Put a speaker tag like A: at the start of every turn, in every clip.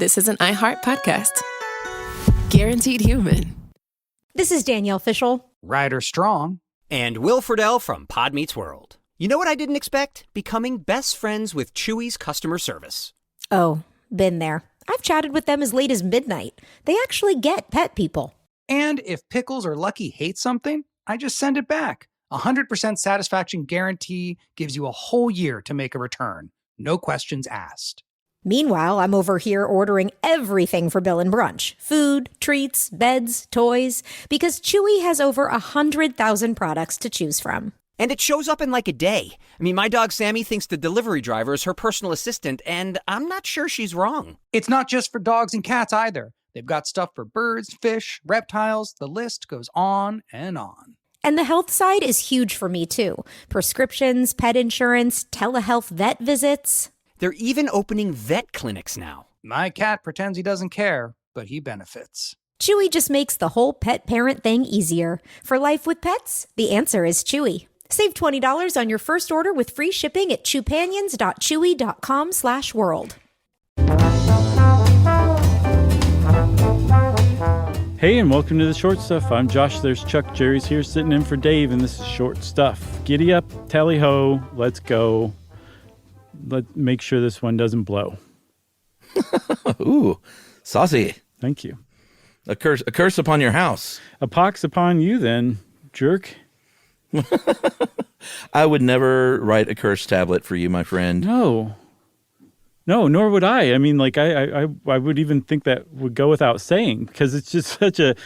A: this is an iHeart podcast. Guaranteed human.
B: This is Danielle Fishel.
C: Ryder Strong.
D: And Will Friedle from Pod Meets World. You know what I didn't expect? Becoming best friends with Chewy's customer service.
B: Oh, been there. I've chatted with them as late as midnight. They actually get pet people.
C: And if Pickles or Lucky hate something, I just send it back. 100% satisfaction guarantee gives you a whole year to make a return. No questions asked.
B: Meanwhile, I'm over here ordering everything for Bill and Brunch. Food, treats, beds, toys. Because Chewy has over 100,000 products to choose from.
D: And it shows up in like a day. I mean, my dog Sammy thinks the delivery driver is her personal assistant, and I'm not sure she's wrong.
C: It's not just for dogs and cats either. They've got stuff for birds, fish, reptiles. The list goes on and on.
B: And the health side is huge for me, too. Prescriptions, pet insurance, telehealth vet visits.
D: They're even opening vet clinics now.
C: My cat pretends he doesn't care, but he benefits.
B: Chewy just makes the whole pet parent thing easier. For life with pets, the answer is Chewy. Save $20 on your first order with free shipping at chewpanions.chewy.com/world.
E: Hey, and welcome to the Short Stuff. I'm Josh. There's Chuck. Jerry's here sitting in for Dave, and this is Short Stuff. Giddy up, tally ho, let's go. Let's make sure this one doesn't blow.
F: Ooh, saucy.
E: Thank you.
F: A curse upon your house.
E: A pox upon you then, jerk.
F: I would never write a curse tablet for you, my friend.
E: No, nor would I. I mean, like, I would even think that would go without saying, because it's just such a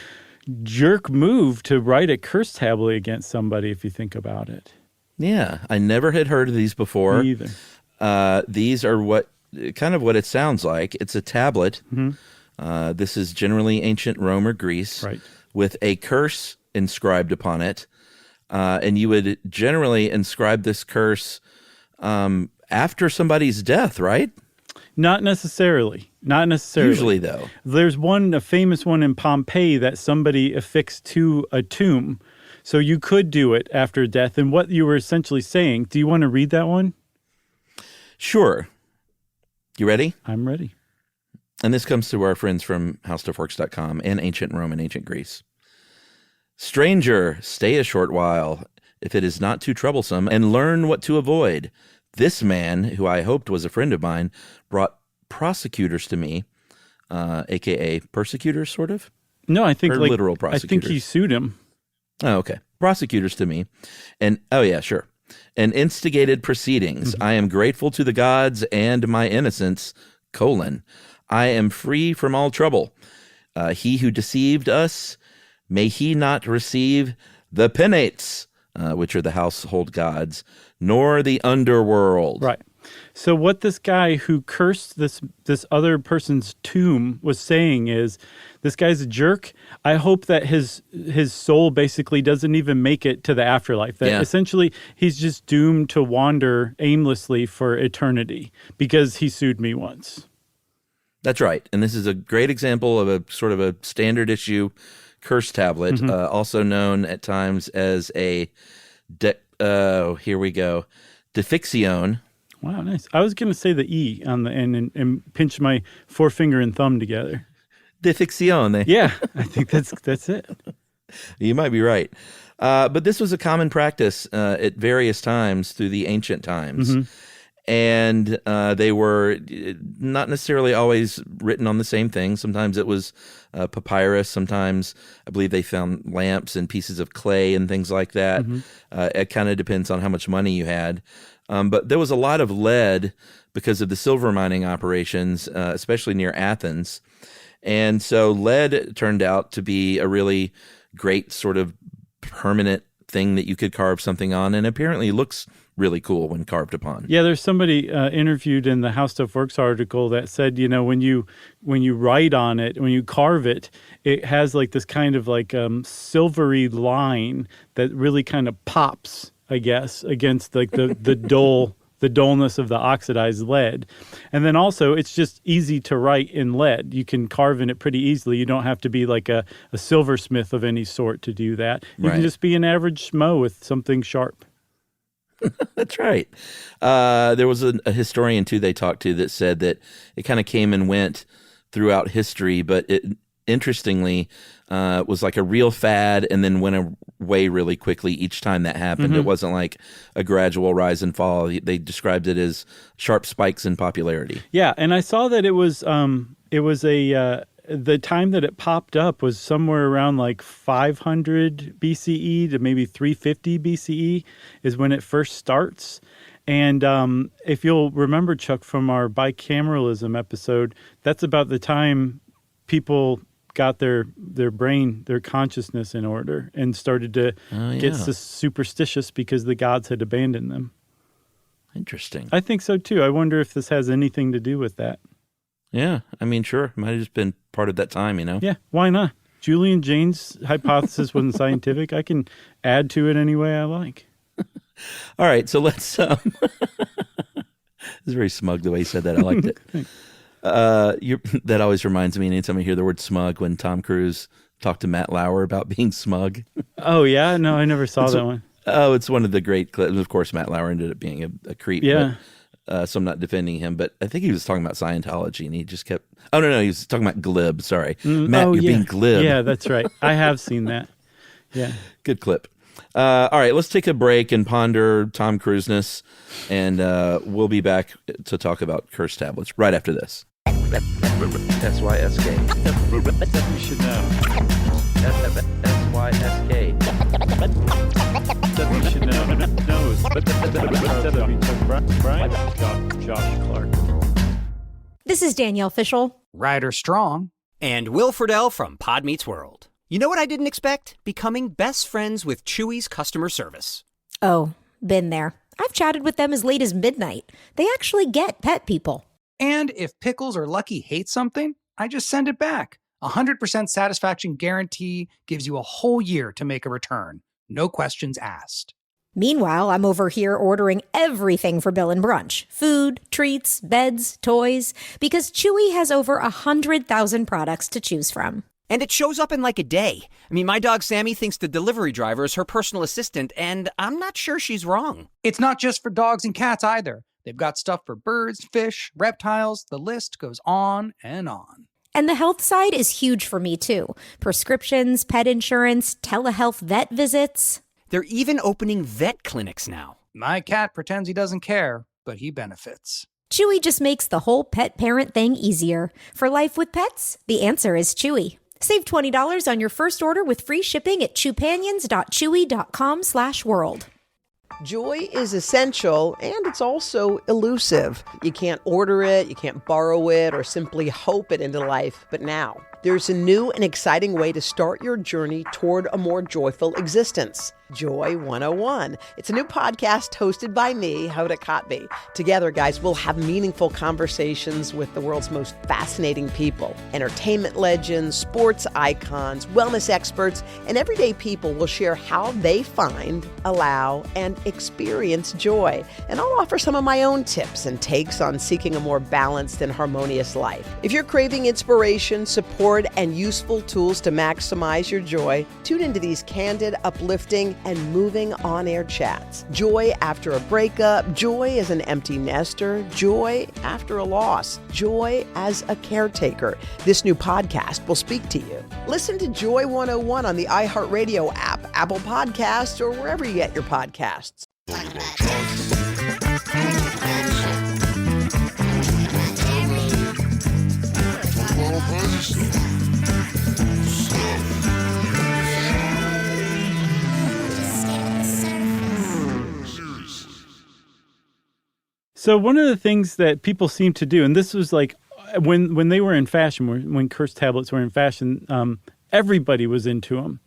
E: jerk move to write a curse tablet against somebody if you think about it.
F: Yeah, I never had heard of these before.
E: Me either.
F: These are what it sounds like. It's a tablet.
E: Mm-hmm.
F: This is generally ancient Rome or Greece,
E: right, with
F: a curse inscribed upon it. And you would generally inscribe this curse after somebody's death, right?
E: Not necessarily.
F: Usually, though.
E: There's a famous one in Pompeii that somebody affixed to a tomb. So you could do it after death. And what you were essentially saying, do you want to read that one?
F: Sure. You ready?
E: I'm ready.
F: And this comes to our friends from HowStuffWorks.com and Ancient Rome and Ancient Greece. Stranger, stay a short while, if it is not too troublesome, and learn what to avoid. This man, who I hoped was a friend of mine, brought prosecutors to me, a.k.a. persecutors, sort of?
E: No, I think
F: literal prosecutors.
E: I think he sued him.
F: Oh, okay. Prosecutors to me. And, oh yeah, sure. And instigated proceedings.
E: Mm-hmm.
F: I am grateful to the gods and my innocence, I am free from all trouble. He who deceived us, may he not receive the penates, which are the household gods, nor the underworld.
E: Right. So what this guy who cursed this other person's tomb was saying is, this guy's a jerk. I hope that his soul basically doesn't even make it to the afterlife. That essentially he's just doomed to wander aimlessly for eternity because he sued me once.
F: That's right. And this is a great example of a sort of a standard issue curse tablet,
E: mm-hmm.
F: Also known at times as a defixion.
E: Wow, nice. I was going to say the E on the end and pinch my forefinger and thumb together.
F: Defixione.
E: Yeah, I think that's it.
F: You might be right. But this was a common practice at various times through the ancient times.
E: Mm-hmm.
F: And they were not necessarily always written on the same thing. Sometimes it was papyrus. Sometimes I believe they found lamps and pieces of clay and things like that.
E: Mm-hmm.
F: It kind of depends on how much money you had. But there was a lot of lead because of the silver mining operations, especially near Athens. And so lead turned out to be a really great sort of permanent thing that you could carve something on, and apparently looks really cool when carved upon.
E: Yeah, there's somebody interviewed in the How Stuff Works article that said, you know, when you write on it, when you carve it, it has like this kind of like silvery line that really kind of pops, I guess, against like the dullness of the oxidized lead. And then also it's just easy to write in lead. You can carve in it pretty easily. You don't have to be like a silversmith of any sort to do that. You can just be an average schmo with something sharp.
F: That's right. There was a historian, too, they talked to that said that it kind of came and went throughout history, but it interestingly was like a real fad and then went away really quickly each time that happened. It wasn't like a gradual rise and fall. They described it as sharp spikes in popularity.
E: Yeah, and I saw that it was the time that it popped up was somewhere around like 500 BCE to maybe 350 BCE is when it first starts. And if you'll remember, Chuck, from our bicameralism episode, that's about the time people got their brain, their consciousness in order and started to get superstitious because the gods had abandoned them.
F: Interesting.
E: I think so, too. I wonder if this has anything to do with that.
F: Yeah, I mean, sure. It might have just been part of that time, you know?
E: Yeah, why not? Julian Jaynes' hypothesis wasn't scientific. I can add to it any way I like.
F: All right, so let's... It's very smug the way he said that. I liked it. That always reminds me anytime I hear the word smug when Tom Cruise talked to Matt Lauer about being smug.
E: Oh, yeah? No, I never saw that one.
F: Oh, it's one of the great clips. Of course, Matt Lauer ended up being a creep.
E: Yeah.
F: But, so I'm not defending him, but I think he was talking about Scientology and he just kept... Oh, no, he was talking about glib. Sorry. Matt, you're being glib.
E: Yeah, that's right. I have seen that. Yeah.
F: Good clip. All right, let's take a break and ponder Tom Cruise-ness, and we'll be back to talk about curse tablets right after this. S-Y-S-K.
E: You should know.
F: S-Y-S-K.
E: You should know. No, Josh Clark.
B: This is Danielle Fishel.
C: Ryder Strong.
D: And Will Friedle from Pod Meets World. You know what I didn't expect? Becoming best friends with Chewy's customer service.
B: Oh, been there. I've chatted with them as late as midnight. They actually get pet people.
C: And if Pickles or Lucky hate something, I just send it back. 100% satisfaction guarantee gives you a whole year to make a return. No questions asked.
B: Meanwhile, I'm over here ordering everything for Bill and Brunch. Food, treats, beds, toys. Because Chewy has over 100,000 products to choose from.
D: And it shows up in like a day. I mean, my dog Sammy thinks the delivery driver is her personal assistant, and I'm not sure she's wrong.
C: It's not just for dogs and cats either. They've got stuff for birds, fish, reptiles. The list goes on and on.
B: And the health side is huge for me, too. Prescriptions, pet insurance, telehealth vet visits.
D: They're even opening vet clinics now.
C: My cat pretends he doesn't care, but he benefits.
B: Chewy just makes the whole pet parent thing easier. For life with pets, the answer is Chewy. Save $20 on your first order with free shipping at chewpanions.chewy.com/world.
G: Joy is essential, and it's also elusive. You can't order it, you can't borrow it, or simply hope it into life. But now, there's a new and exciting way to start your journey toward a more joyful existence. Joy 101. It's a new podcast hosted by me, Hoda Kotb. Together, guys, we'll have meaningful conversations with the world's most fascinating people. Entertainment legends, sports icons, wellness experts, and everyday people will share how they find, allow, and experience joy. And I'll offer some of my own tips and takes on seeking a more balanced and harmonious life. If you're craving inspiration, support, and useful tools to maximize your joy, tune into these candid, uplifting, and moving on-air chats. Joy after a breakup, joy as an empty nester, joy after a loss, joy as a caretaker. This new podcast will speak to you. Listen to Joy 101 on the iHeartRadio app, Apple Podcasts, or wherever you get your podcasts.
E: So one of the things that people seem to do, and this was like when they were in fashion, when curse tablets were in fashion, everybody was into them.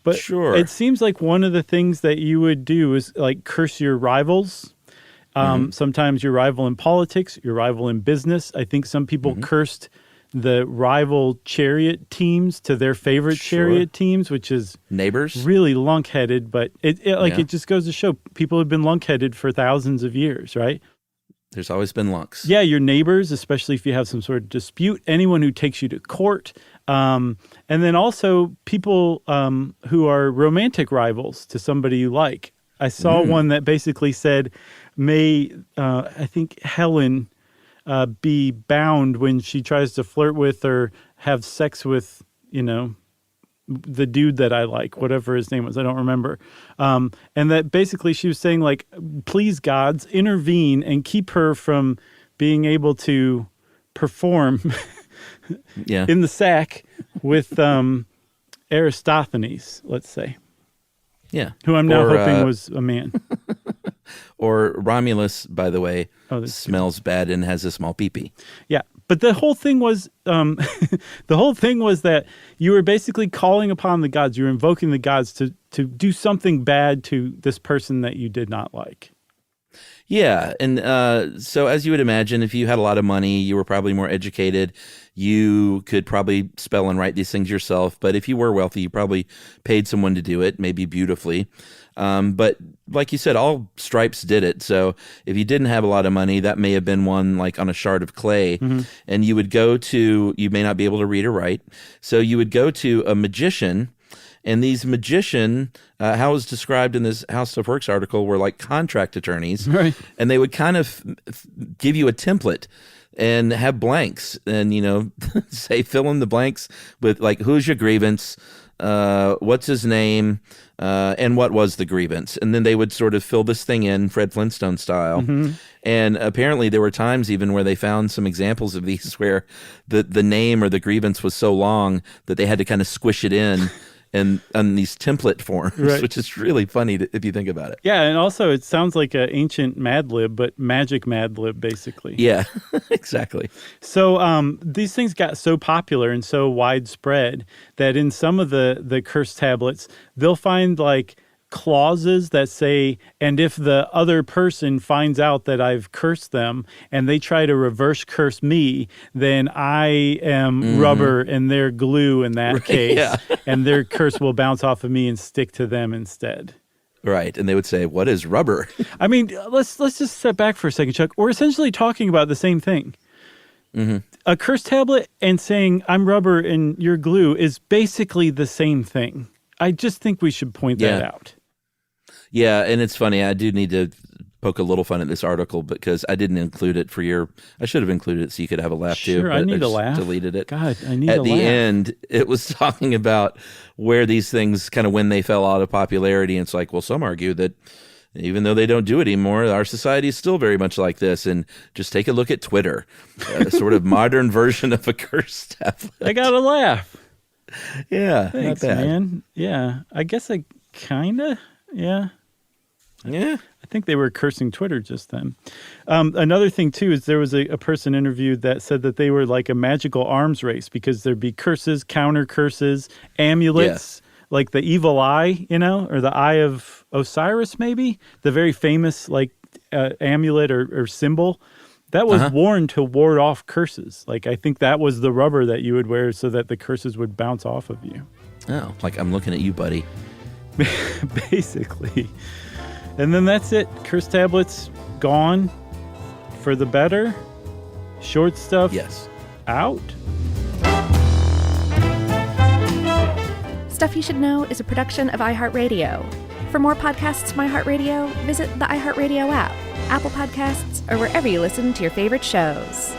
E: But
F: sure,
E: it seems like one of the things that you would do is like curse your rivals. Sometimes your rival in politics, your rival in business. I think some people cursed the rival chariot teams to their favorite chariot teams, which is
F: neighbors.
E: Really lunkheaded, but it just goes to show people have been lunkheaded for thousands of years, right?
F: There's always been lunks.
E: Yeah, your neighbors, especially if you have some sort of dispute, anyone who takes you to court, and then also people who are romantic rivals to somebody you like. I saw one that basically said, may, I think Helen be bound when she tries to flirt with or have sex with, the dude that I like, whatever his name was, I don't remember. And that basically she was saying, like, please, gods, intervene and keep her from being able to perform in the sack with Aristophanes, let's say.
F: Yeah.
E: Who I'm now hoping was a man.
F: Or Romulus, by the way, smells bad and has a small pee-pee.
E: Yeah. But the whole thing was that you were basically calling upon the gods. You were invoking the gods to do something bad to this person that you did not like.
F: Yeah. And so as you would imagine, if you had a lot of money, you were probably more educated. You could probably spell and write these things yourself. But if you were wealthy, you probably paid someone to do it, maybe beautifully. But like you said, all stripes did it. So if you didn't have a lot of money, that may have been one like on a shard of clay. Mm-hmm. And you would you may not be able to read or write. So you would go to a magician. And these magician, how it was described in this House of Works article, were like contract attorneys. Right. And they would kind of give you a template and have blanks and, say, fill in the blanks with like, who's your grievance? What's his name? And what was the grievance? And then they would sort of fill this thing in Fred Flintstone style. Mm-hmm. And apparently there were times even where they found some examples of these where the name or the grievance was so long that they had to kind of squish it in. And on these template forms, right. Which is really funny if you think about it.
E: Yeah, and also it sounds like an ancient Mad Lib, but magic Mad Lib, basically.
F: Yeah, exactly.
E: So these things got so popular and so widespread that in some of the curse tablets, they'll find like clauses that say, and if the other person finds out that I've cursed them and they try to reverse curse me, then I am rubber and they're glue in that case. Yeah. And their curse will bounce off of me and stick to them instead.
F: Right. And they would say, what is rubber?
E: I mean, let's just step back for a second, Chuck. We're essentially talking about the same thing. Mm-hmm. A curse tablet and saying I'm rubber and you're glue is basically the same thing. I just think we should point that out.
F: Yeah, and it's funny. I do need to poke a little fun at this article because I didn't include it I should have included it so you could have a laugh too.
E: Sure, I need a laugh.
F: Deleted it.
E: God, I need a laugh.
F: At the end, it was talking about where these things kind of when they fell out of popularity. And it's like, well, some argue that even though they don't do it anymore, our society is still very much like this. And just take a look at Twitter, a sort of modern version of a curse tablet.
E: I got a laugh.
F: Yeah,
E: thanks,
F: not bad.
E: Man. Yeah, I guess I kind of. Yeah.
F: Yeah.
E: I think they were cursing Twitter just then. Another thing, too, is there was a person interviewed that said that they were like a magical arms race because there'd be curses, counter curses, amulets, like the evil eye, or the eye of Osiris, maybe, the very famous like amulet or symbol. That was worn to ward off curses. Like, I think that was the rubber that you would wear so that the curses would bounce off of you.
F: Oh, like I'm looking at you, buddy.
E: Basically. And then that's it. Curse tablets gone for the better. Short stuff out.
H: Stuff You Should Know is a production of iHeartRadio. For more podcasts from iHeartRadio, visit the iHeartRadio app, Apple Podcasts, or wherever you listen to your favorite shows.